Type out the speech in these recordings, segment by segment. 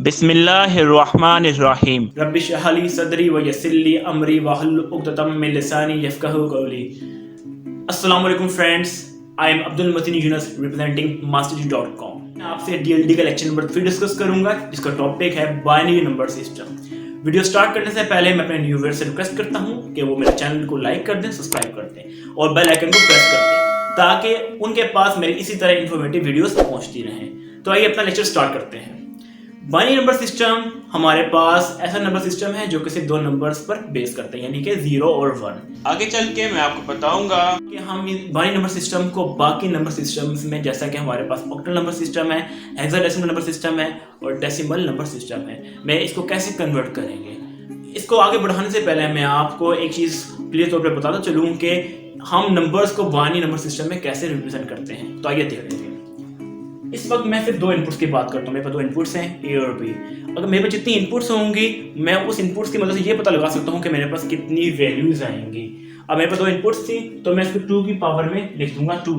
बिस्मिल्लाहिर्रहमानिर्रहीम रब्बि इश्रह ली सदरी व यस्सिर ली अमरी वहल्लुल उक़दतम मिन लिसानी यफ़क़हू क़ौली। अस्सलाम वालेकुम friends, I am Abdul Matin Yunus representing masterji.com। मैं आपसे DLD का लेक्चर नंबर 3 डिस्कस करूंगा, जिसका टॉपिक है binary number system. Video start करने से पहले मैं अपने न्यू व्यूअर से रिक्वेस्ट करता हूं कि वो मेरे चैनल को लाइक कर दें, सब्सक्राइब कर दें और बेल आइकन को प्रेस कर दें ताकि उनके पास मेरी इसी तरह इन्फॉर्मेटिव वीडियोस पहुंचती रहें। तो आइए अपना लेक्चर स्टार्ट करते हैं। बाइनरी नंबर सिस्टम हमारे पास ऐसा नंबर सिस्टम है जो किसी दो नंबर्स पर बेस करते हैं, यानी कि 0 और 1। आगे चल के मैं आपको बताऊंगा कि हम बाइनरी नंबर सिस्टम को बाकी नंबर सिस्टम्स में, जैसा कि हमारे पास ऑक्टल नंबर सिस्टम है, हेक्साडेसिमल नंबर सिस्टम है और डेसिमल नंबर सिस्टम है, मैं इसको कैसे कन्वर्ट करेंगे। इसको आगे बढ़ाने से पहले मैं आपको एक चीज़ क्लियर तौर पर बताता चलूँ कि हम नंबर्स को बाइनरी नंबर सिस्टम में कैसे रिप्रेजेंट करते हैं। तो आइए देखते हैं। इस वक्त मैं सिर्फ दो इनपुट्स की बात करता हूँ। मेरे पास दो इनपुट्स हैं, ए और बी। अगर मेरे पास जितनी इनपुट्स होंगी, मैं उस इनपुट्स की मदद से ये पता लगा सकता हूँ कि मेरे पास कितनी वैल्यूज आएंगी। अब मेरे पास दो इनपुट्स थी तो मैं इसको 2 की पावर में लिख दूंगा 2।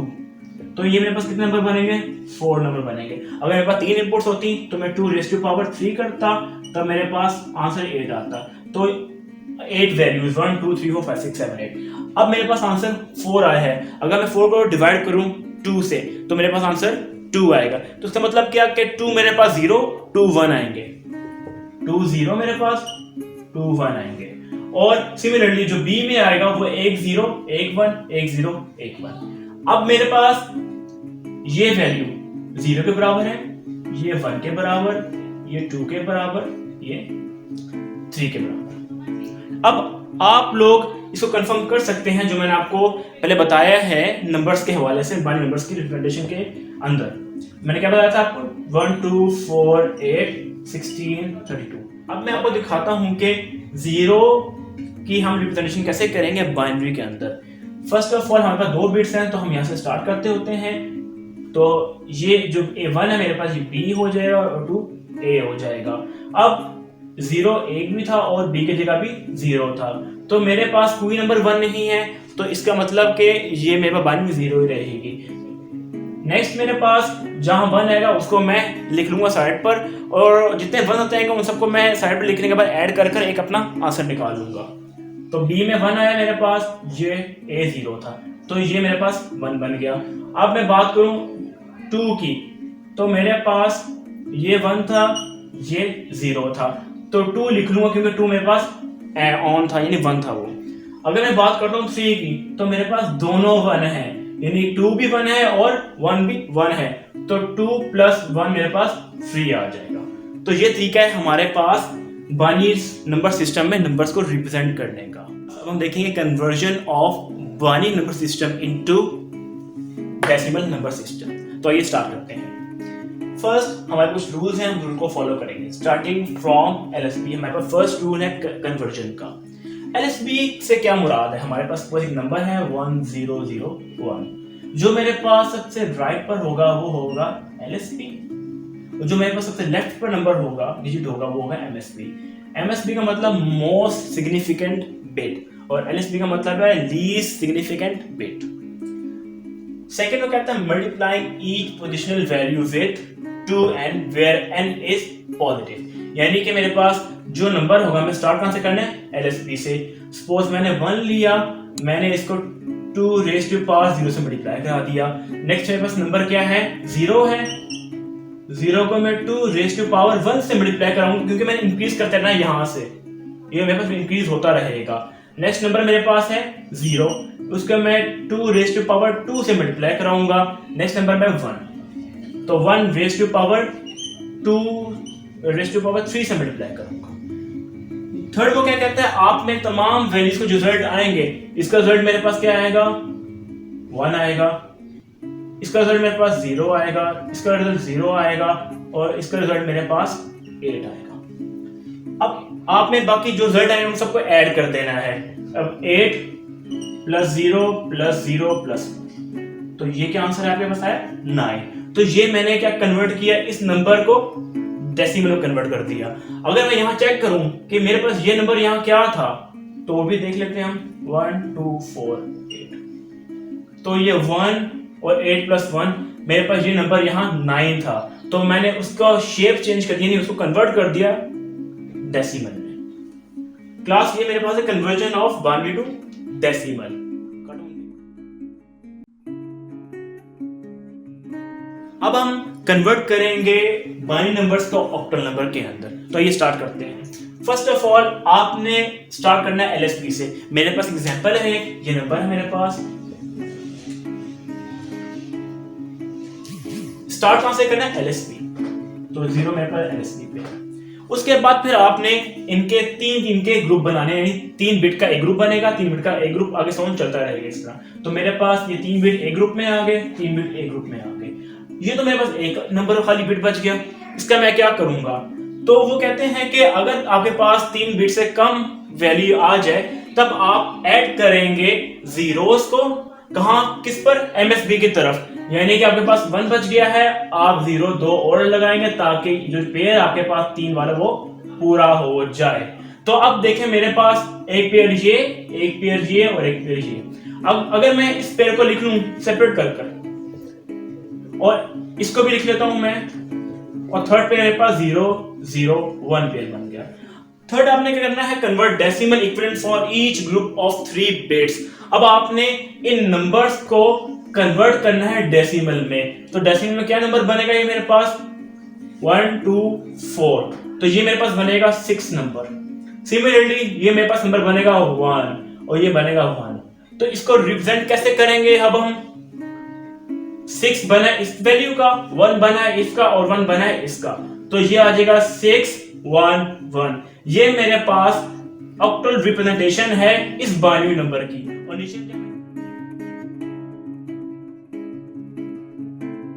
तो ये मेरे पास कितने नंबर बनेंगे? 4 नंबर बनेंगे। अगर मेरे पास 3 इनपुट्स होती तो मैं 2 रेज़ टू पावर 3 करता, तब मेरे पास आंसर 8 आता। तो 8 वैल्यूज 1 2 3 4 5 6 7 8। अब मेरे पास आंसर 4 आया है। अगर मैं 4 को डिवाइड करूं 2 से तो मेरे पास आंसर 2 आएगा। तो इसका मतलब क्या कि 2 मेरे पास 0 2 1 आएंगे, 2 0 मेरे पास 2 1 आएंगे। और सिमिलरली जो बी में आएगा वो 1 0 1 1 1 0 1 1। अब मेरे पास ये वैल्यू 0 के बराबर है, ये 1 के बराबर, ये 2 के बराबर, ये 3 के बराबर। अब आप लोग इसको कंफर्म कर सकते हैं जो मैंने आपको पहले बताया है नंबर्स के हवाले से, बाइनरी नंबर्स की रिप्रेजेंटेशन के अंदर। मैंने क्या बताया था आपको? 1 2 4 8 16 32। अब मैं आपको दिखाता हूं कि 0 की हम रिप्रेजेंटेशन कैसे करेंगे बाइनरी के अंदर। फर्स्ट ऑफ ऑल हमारे पास 2 बिट्स हैं तो हम यहां से स्टार्ट करते होते हैं। तो ये जो A1 है मेरे पास, ये B हो जाएगा और 2 A हो जाएगा। अब 0 एक भी था और B की जगह भी 0 था, तो मेरे पास कोई नंबर 1 नहीं है, तो इसका मतलब कि ये मेरे पास बाइनरी 0 ही रहेगी। नेक्स्ट मेरे पास जहां 1 आएगा उसको मैं लिख लूंगा साइड पर, और जितने 1 होते हैं उन सबको मैं साइड पर लिखने के बाद ऐड कर कर एक अपना आंसर निकाल लूंगा। तो B में 1 आया मेरे पास, ये A 0 था, तो ये मेरे पास 1 बन गया। अब मैं बात करूं 2 की, तो मेरे पास ये 1 था, ये 0 था, तो 2 लिख लूंगा क्योंकि 2 मेरे पास ऑन था, यानी 1 था वो। अगर मैं बात करता हूँ 3 की, तो मेरे पास दोनों 1 है, यानी 2 भी 1 है और 1 भी 1 है, तो 2 + 1 मेरे पास 3 आ जाएगा। तो ये तरीका है हमारे पास बाइनरी नंबर सिस्टम में नंबर्स को रिप्रेजेंट करने का। अब हम देखेंगे conversion of binary number system into decimal number system. तो ये स्टार्ट करते हैं। फर्स्ट हमारे कुछ रूल्स हैं, हम रूल को फॉलो करेंगे स्टार्टिंग फ्रॉम LSB। हमारे पास फर्स्ट रूल है कन्वर्जन का। LSB से क्या मुराद है? हमारे पास कोई एक नंबर है 1 0 0 1, जो मेरे पास सबसे राइट पर होगा वो होगा LSB, और जो मेरे पास सबसे लेफ्ट पर नंबर होगा, डिजिट होगा, वो है MSB। MSB का मतलब मोस्ट सिग्निफिकेंट बिट और LSB का मतलब है लीस्ट सिग्निफिकेंट बिट। सेकेंड वो कहता है multiplying each positional value with 2n where n is positive, यानी कि मेरे पास जो नंबर होगा, मैं स्टार्ट कहां से करना है? LSB से। सपोज मैंने 1 लिया, मैंने इसको 2 रेज़ टू पावर 0 से मल्टीप्लाई करा दिया। नेक्स्ट मेरे पास नंबर क्या है? 0 है, 0 को मैं 2 रेज़ टू पावर 1 से मल्टीप्लाई कराऊंगा क्योंकि मैंने इंक्रीज करते रहना यहां से, ये मेरे पास इंक्रीज होता रहेगा। नेक्स्ट नंबर मेरे पास है 0, उसको मैं 2 रेज़ टू पावर 2 से मल्टीप्लाई कराऊंगा। नेक्स्ट नंबर में 1, तो 1 raise to power 2 raise to power 3 से मल्टीप्लाई करूंगा। थर्ड वो क्या कहता है? आप में तमाम वैल्यूज को जो रिजल्ट आएंगे, इसका रिजल्ट मेरे पास क्या आएगा? 1 आएगा, इसका रिजल्ट मेरे पास 0 आएगा, इसका रिजल्ट 0 आएगा और इसका रिजल्ट मेरे पास 8 आएगा। अब आप में बाकी जो रिजल्ट आएंगे उन सबको ऐड कर देना है। अब 8 + 0 + 0 + 1, तो ये क्या आंसर है आपके पास आया? 9। तो ये मैंने क्या कन्वर्ट किया? इस नंबर को डेसिमल में कन्वर्ट कर दिया। अगर मैं यहाँ चेक करूं कि मेरे पास ये नंबर यहाँ क्या था, तो वो भी देख लेते हैं हम। 1 2 4 8, तो ये 1 और 8 + 1 मेरे पास ये नंबर यहाँ 9 था, तो मैंने उसका शेप चेंज कर दिया, नहीं उसको कन्वर्ट कर दिया डेसिमल में। क्लास ये मेरे पास है conversion of binary to decimal. अब हम कन्वर्ट करेंगे बाइनरी नंबर्स को ऑक्टल नंबर के अंदर। तो ये स्टार्ट करते हैं। फर्स्ट ऑफ ऑल आपने स्टार्ट करना है एलएसबी से। मेरे पास एग्जांपल है, ये नंबर है मेरे पास। स्टार्ट कहां से करना है? एलएसबी। तो 0 मेरे पास एलएसबी पे। उसके बाद फिर आपने इनके इनके ग्रुप बनाने हैं, 3 बिट का एक ग्रुप बनेगा, 3 बिट का एक ग्रुप आगे साउंड चलता रहेगा इस तरह। तो मेरे पास ये 3 बिट एक ग्रुप में आ गए, 3 बिट एक ग्रुप में आ गए। ये तो मेरे पास एक नंबर खाली बिट बच गया। इसका मैं क्या करूंगा? तो वो कहते हैं कि अगर आपके पास 3 बिट से कम वैल्यू आ जाए तब आप ऐड करेंगे जीरोस को। कहां? किस पर? एमएसबी की तरफ। यानी कि आपके पास 1 बच गया है, आप 0 2 और लगाएंगे ताकि जो पेयर आपके पास 3 वाला वो पूरा हो जाए। तो अब देखें मेरे पास एक पेयर ये, एक पेयर ये और एक पेयर ये। अब अगर मैं इस पेयर को लिख लूं सेपरेट कर और इसको भी लिख लेता हूं मैं, और थर्ड पेयर मेरे पास 0 0 1 पेयर बन गया। थर्ड आपने क्या करना है? Convert decimal equivalent for each group of 3 bits. अब आपने इन नंबर्स को कन्वर्ट करना है डेसिमल में। तो डेसिमल में क्या नंबर बनेगा? ये मेरे पास 1 2 4, तो ये मेरे पास बनेगा 6 नंबर। सिमिलरली ये मेरे पास नंबर बनेगा 1 और ये बनेगा 1। तो इसको रिप्रेजेंट कैसे करेंगे? अब हम 6 बना इस वैल्यू का, 1 बना है इसका और 1 बना है इसका, तो ये आ जाएगा 6 1 1। ये मेरे पास ऑक्टल रिप्रेजेंटेशन है इस बाइनरी नंबर की। और नीचे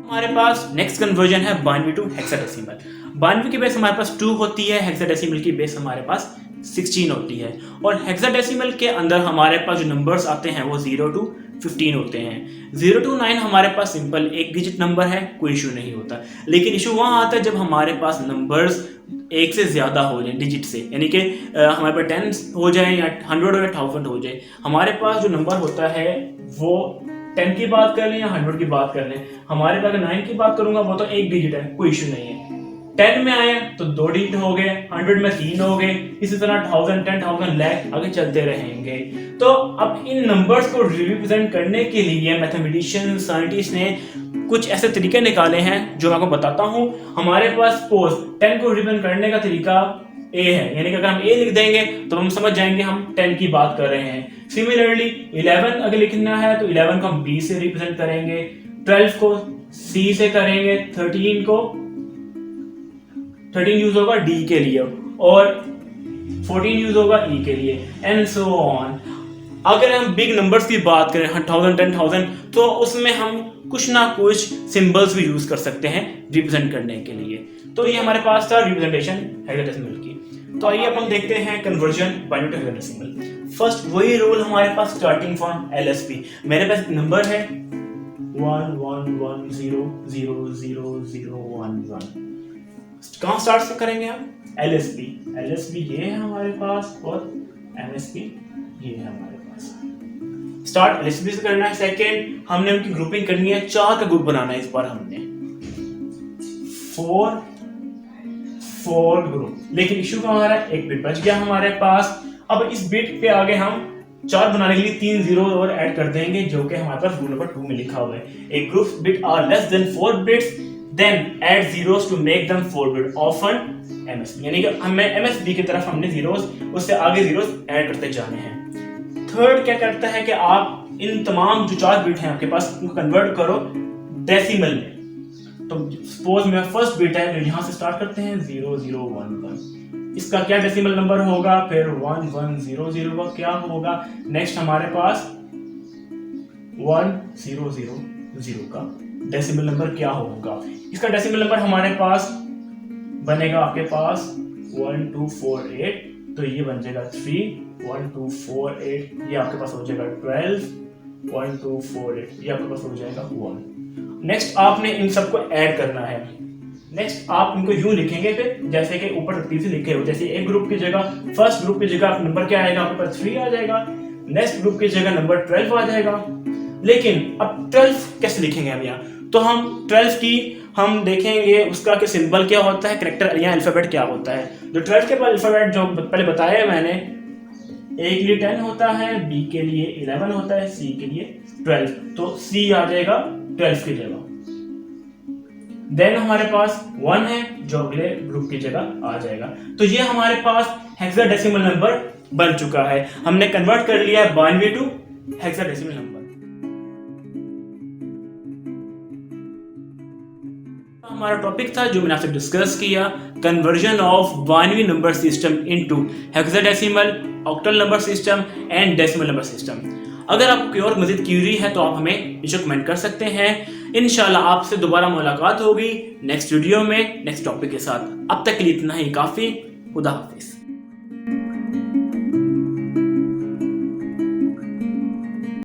हमारे पास नेक्स्ट कन्वर्जन है बाइनरी टू हेक्साडेसिमल। बाइनरी की बेस हमारे पास 2 होती है, हेक्साडेसिमल की बेस हमारे पास 16 होती है। और हेक्साडेसिमल के अंदर हमारे पास जो नंबर्स आते हैं वो 0 to 15 होते हैं। 0 to 9 हमारे पास सिंपल एक डिजिट नंबर है, कोई इशू नहीं होता। लेकिन इशू वहां आता है जब हमारे पास नंबर्स एक से ज्यादा हो जाए डिजिट से, यानी कि हमारे पास 10 हो जाए या 100 या 1000 हो जाए। हमारे पास जो नंबर होता है वो 10 की बात कर लें या 100 की बात कर लें, हमारे पास 9 की बात करूंगा वो तो एक डिजिट है, कोई इशू नहीं है। 10 में आए तो 2 डिजिट हो गए, 100 में 3 हो गए, इसी तरह 1000 10,000 लाख आगे चलते रहेंगे। तो अब इन नंबर्स को रिप्रेजेंट करने के लिए मैथमेटिशियन साइंटिस्ट ने कुछ ऐसे तरीके निकाले हैं जो मैं आपको बताता हूं। हमारे पास सपोज 10 को रिप्रेजेंट करने का तरीका ए है, यानी कि अगर हम ए लिख देंगे तो हम समझ जाएंगे हम 10 की बात कर रहे हैं। सिमिलरली 11 अगर लिखना है तो 11 को हम बी से रिप्रेजेंट करेंगे, 12 को सी से करेंगे, 13 यूज होगा डी के लिए और 14 यूज होगा ई के लिए एंड सो ऑन। अगर हम बिग नंबर्स की बात करें 1000 10,000 तो उसमें हम कुछ ना कुछ सिंबल्स भी यूज कर सकते हैं रिप्रेजेंट करने के लिए। तो ये हमारे पास था रिप्रेजेंटेशन हेक्साडेसिमल की। तो आइए अब हम देखते हैं conversion binary to hexadecimal. First वही रूल हमारे पास स्टार्टिंग फ्रॉम एलएसबी। मेरे पास नंबर है 1 1 1 0 0 0 0 1 1। कहां स्टार्ट से करेंगे हम? एलएसबी। एलएसबी ये है हमारे पास और एमएसबी ये है हमारे पास। स्टार्ट एलएसबी से करना है। सेकंड हमने उनकी ग्रुपिंग करनी है, 4 का ग्रुप बनाना है। इस बार हमने 4 ग्रुप, लेकिन इशू का हमारा एक बिट बच गया हमारे पास। अब इस बिट के आगे हम 4 बनाने के लिए 3 जीरो और ऐड कर देंगे जो कि हमारे पास रूल नंबर 2 में लिखा हुआ है। A group bit are less than 4 bits then add zeros to make them 4 bit often MSB, यानी कि हमें MSB की तरफ हमने zeros उससे आगे zeros ऐड करते जाने हैं। थर्ड क्या करता है कि आप इन तमाम जो 4 बिट हैं आपके पास उनको कन्वर्ट करो डेसिमल में। तो सपोज मेरा फर्स्ट बिट है जो यहाँ से स्टार्ट करते हैं 0 0 1 1, इसका क्या डेसिमल नंबर होगा? फिर 1 1 0 0 का क्या होगा? नेक्स्ट हमारे पास 1 0 0 0 का डेसिमल नंबर क्या होगा? इसका डेसिमल नंबर हमारे पास बनेगा आपके पास 1 2 4 8, तो ये बन जाएगा 3 1 2 4 8, ये आपके पास हो जाएगा 12 1 2 4 8, ये आपके पास हो जाएगा 1। नेक्स्ट आपने इन सबको ऐड करना है। नेक्स्ट आप इनको यूं लिखेंगे फिर जैसे कि ऊपर तरतीब से लिखे हो। जैसे एक ग्रुप की जगह फर्स्ट ग्रुप की जगह नंबर क्या आएगा? आपके पास 3 आ जाएगा। नेक्स्ट ग्रुप की जगह नंबर 12 आ जाएगा। लेकिन अब 12 कैसे लिखेंगे हम यहाँ? तो हम 12 की हम देखेंगे उसका कि सिंबल क्या होता है, कैरेक्टर या अल्फाबेट क्या होता है। जो 12 के बाद अल्फाबेट जो पहले बताया मैंने, ए के लिए 10 होता है, बी के लिए 11 होता है, सी के लिए 12, तो सी आ जाएगा 12 की जगह। देन हमारे पास 1 है जो अगले ग्रुप की जगह आ जाएगा। तो ये हमारे पास हेक्साडेसिमल नंबर बन चुका है, हमने कन्वर्ट कर लिया है बाइनरी टू हेक्साडेसिमल नंबर। हमारा टॉपिक था जो मैंने आपसे डिस्कस किया, conversion of binary number system into hexadecimal, octal number system and decimal number system. अगर आपको कोई और मज़ीद क्यूरी है तो आप हमें नीचे कमेंट कर सकते हैं। इंशाल्लाह आपसे दोबारा मुलाकात होगी नेक्स्ट वीडियो में नेक्स्ट टॉपिक के साथ। अब तक के लिए इतना ही काफ़ी। खुदा हाफिज़।